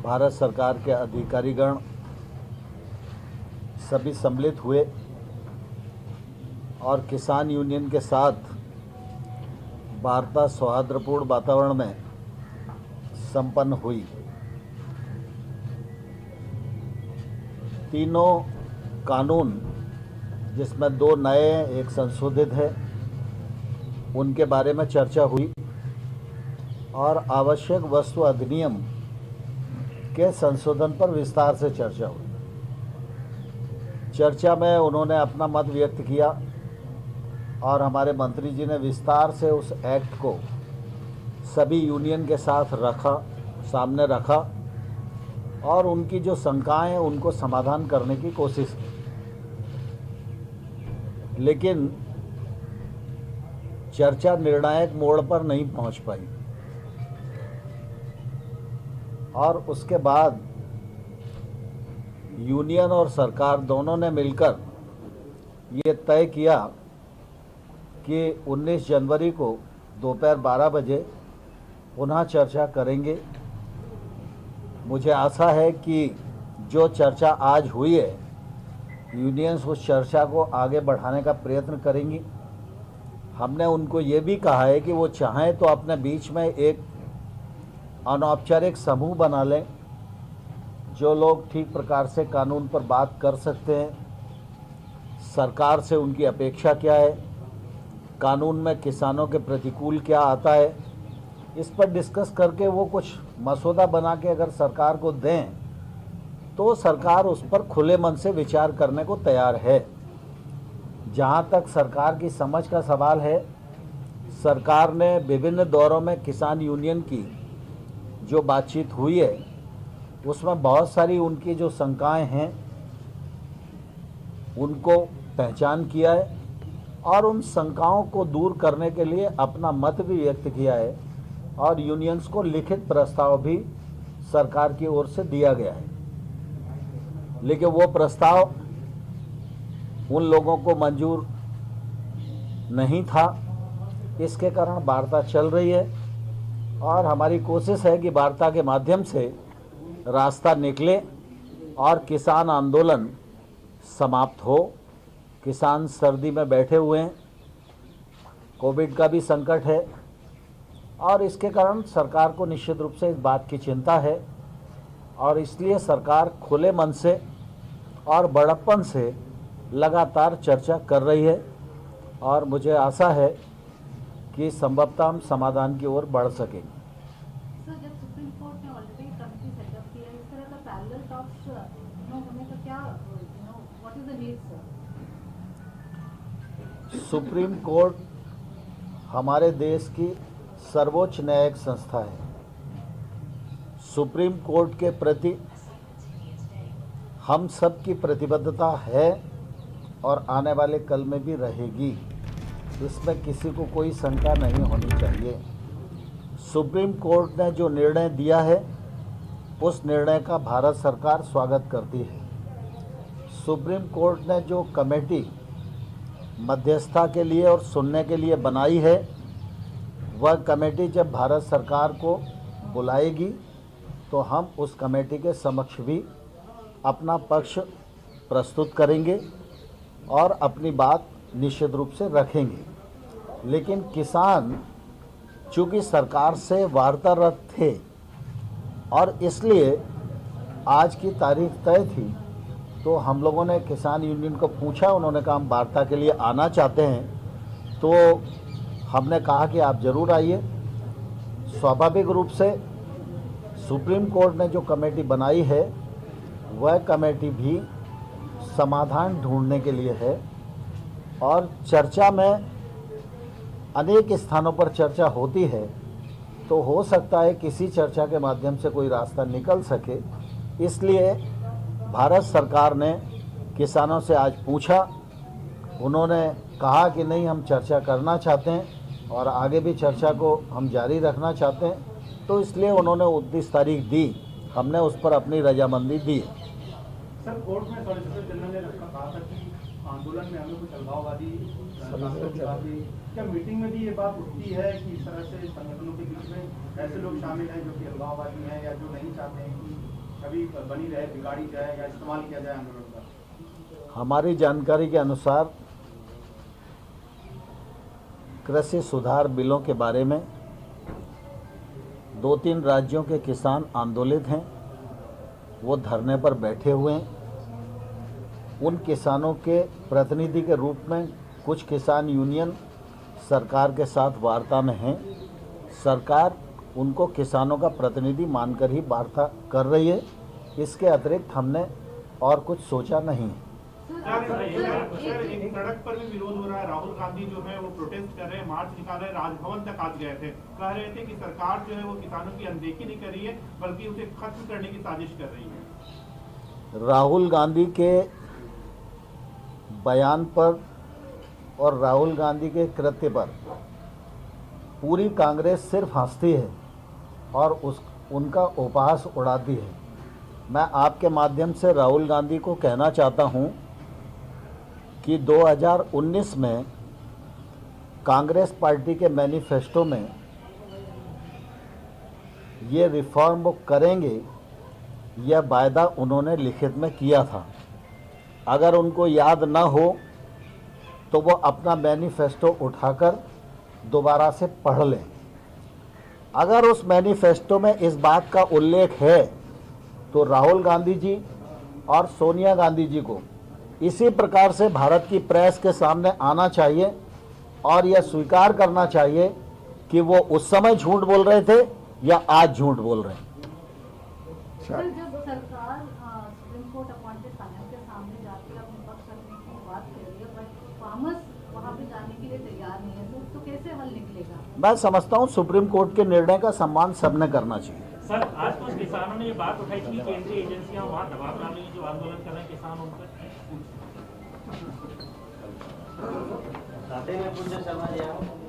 भारत सरकार के अधिकारीगण सभी सम्मिलित हुए और किसान यूनियन के साथ वार्ता सौहार्दपूर्ण वातावरण में संपन्न हुई। तीनों कानून, जिसमें 2 नए एक संशोधित है, उनके बारे में चर्चा हुई और आवश्यक वस्तु अधिनियम के संशोधन पर विस्तार से चर्चा हुई। चर्चा में उन्होंने अपना मत व्यक्त किया और हमारे मंत्री जी ने विस्तार से उस एक्ट को सभी यूनियन के साथ सामने रखा और उनकी जो शंकाएं हैं उनको समाधान करने की कोशिश की। लेकिन चर्चा निर्णायक मोड़ पर नहीं पहुंच पाई और उसके बाद यूनियन और सरकार दोनों ने मिलकर ये तय किया कि 19 जनवरी को दोपहर 12 बजे पुनः चर्चा करेंगे। मुझे आशा है कि जो चर्चा आज हुई है, यूनियंस उस चर्चा को आगे बढ़ाने का प्रयत्न करेंगी। हमने उनको ये भी कहा है कि वो चाहें तो अपने बीच में एक अनौपचारिक समूह बना लें, जो लोग ठीक प्रकार से कानून पर बात कर सकते हैं। सरकार से उनकी अपेक्षा क्या है, कानून में किसानों के प्रतिकूल क्या आता है, इस पर डिस्कस करके वो कुछ मसौदा बना के अगर सरकार को दें तो सरकार उस पर खुले मन से विचार करने को तैयार है। जहाँ तक सरकार की समझ का सवाल है, सरकार ने विभिन्न दौरों में किसान यूनियन की जो बातचीत हुई है उसमें बहुत सारी उनकी जो शंकाएं हैं उनको पहचान किया है और उन शंकाओं को दूर करने के लिए अपना मत भी व्यक्त किया है और यूनियंस को लिखित प्रस्ताव भी सरकार की ओर से दिया गया है। लेकिन वो प्रस्ताव उन लोगों को मंजूर नहीं था। इसके कारण वार्ता चल रही है और हमारी कोशिश है कि वार्ता के माध्यम से रास्ता निकले और किसान आंदोलन समाप्त हो। किसान सर्दी में बैठे हुए हैं, कोविड का भी संकट है और इसके कारण सरकार को निश्चित रूप से इस बात की चिंता है और इसलिए सरकार खुले मन से और बड़प्पन से लगातार चर्चा कर रही है और मुझे आशा है कि संभवतः हम समाधान की ओर बढ़ सकेंगे। सर, जब सुप्रीम कोर्ट ने ऑलरेडी कमेटी सेटअप किया, इस तरह का पैरेलल टॉक्स होने का क्या what is the need sir? Supreme court हमारे देश की सर्वोच्च न्यायिक संस्था है। सुप्रीम कोर्ट के प्रति हम सब की प्रतिबद्धता है और आने वाले कल में भी रहेगी। इसमें किसी को कोई शंका नहीं होनी चाहिए। सुप्रीम कोर्ट ने जो निर्णय दिया है उस निर्णय का भारत सरकार स्वागत करती है। सुप्रीम कोर्ट ने जो कमेटी मध्यस्थता के लिए और सुनने के लिए बनाई है, वह कमेटी जब भारत सरकार को बुलाएगी तो हम उस कमेटी के समक्ष भी अपना पक्ष प्रस्तुत करेंगे और अपनी बात निश्चित रूप से रखेंगे। लेकिन किसान चूँकि सरकार से वार्तारत थे और इसलिए आज की तारीख तय थी, तो हम लोगों ने किसान यूनियन को पूछा, उन्होंने कहा हम वार्ता के लिए आना चाहते हैं। तो हमने कहा कि आप ज़रूर आइए। स्वाभाविक रूप से सुप्रीम कोर्ट ने जो कमेटी बनाई है वह कमेटी भी समाधान ढूंढने के लिए है और चर्चा में अनेक स्थानों पर चर्चा होती है, तो हो सकता है किसी चर्चा के माध्यम से कोई रास्ता निकल सके। इसलिए भारत सरकार ने किसानों से आज पूछा, उन्होंने कहा कि नहीं, हम चर्चा करना चाहते हैं और आगे भी चर्चा को हम जारी रखना चाहते हैं, तो इसलिए उन्होंने 29 तारीख दी। हमने उस पर अपनी रजामंदी दी। सर, कोर्ट में सॉलिसिटर जनरल ने कहा था कि आंदोलन में हमें कुछ अलगाववादी क्या मीटिंग में भी ये बात उठती है कि इस तरह से संगठनों के बीच में ऐसे लोग शामिल हैं जो कि अलगाववादी हैं या जो नहीं चाहते हैं कि स्थिति बनी रहे, बिगाड़ी जाए या इस्तेमाल किया जाए आंदोलन का? हमारी जानकारी के अनुसार कृषि सुधार बिलों के बारे में 2-3 राज्यों के किसान आंदोलित हैं, वो धरने पर बैठे हुए हैं। उन किसानों के प्रतिनिधि के रूप में कुछ किसान यूनियन सरकार के साथ वार्ता में हैं। सरकार उनको किसानों का प्रतिनिधि मानकर ही वार्ता कर रही है। इसके अतिरिक्त हमने और कुछ सोचा नहीं है। एक सड़क पर भी विरोध हो रहा है। राहुल गांधी जो है वो प्रोटेस्ट कर रहे हैं, मार्च निकाल रहे हैं, राजभवन तक आज गए थे। कह रहे थे कि सरकार जो है वो किसानों की अनदेखी नहीं कर रही है, बल्कि उसे खत्म करने की साजिश कर रही है। राहुल गांधी के बयान पर और राहुल गांधी के कृत्य पर पूरी कांग्रेस सिर्फ हंसती है और उनका उपहास उड़ाती है। मैं आपके माध्यम से राहुल गांधी को कहना चाहता हूं कि 2019 में कांग्रेस पार्टी के मैनिफेस्टो में ये रिफॉर्म वो करेंगे, यह वायदा उन्होंने लिखित में किया था। अगर उनको याद ना हो तो वो अपना मैनिफेस्टो उठाकर दोबारा से पढ़ लें। अगर उस मैनिफेस्टो में इस बात का उल्लेख है तो राहुल गांधी जी और सोनिया गांधी जी को इसी प्रकार से भारत की प्रेस के सामने आना चाहिए और यह स्वीकार करना चाहिए कि वो उस समय झूठ बोल रहे थे या आज झूठ बोल रहे हैं। सर, जब सरकार सुप्रीम कोर्ट अपॉइंटेड पैनल के सामने जाती है, अपने पक्ष रखने की बात कर रही है, बट फार्मर्स वहां पे जाने के लिए तैयार नहीं है, तो कैसे हल निकलेगा? मैं समझता हूं सुप्रीम कोर्ट के निर्णय का सम्मान सबने करना चाहिए। सर, आज कुछ किसानों ने ये बात उठाई थी कि केंद्रीय एजेंसियां वहां दबाव डालेंगी, जो आंदोलन कर रहे हैं किसान उन पर। पूज्य शर्मा जी।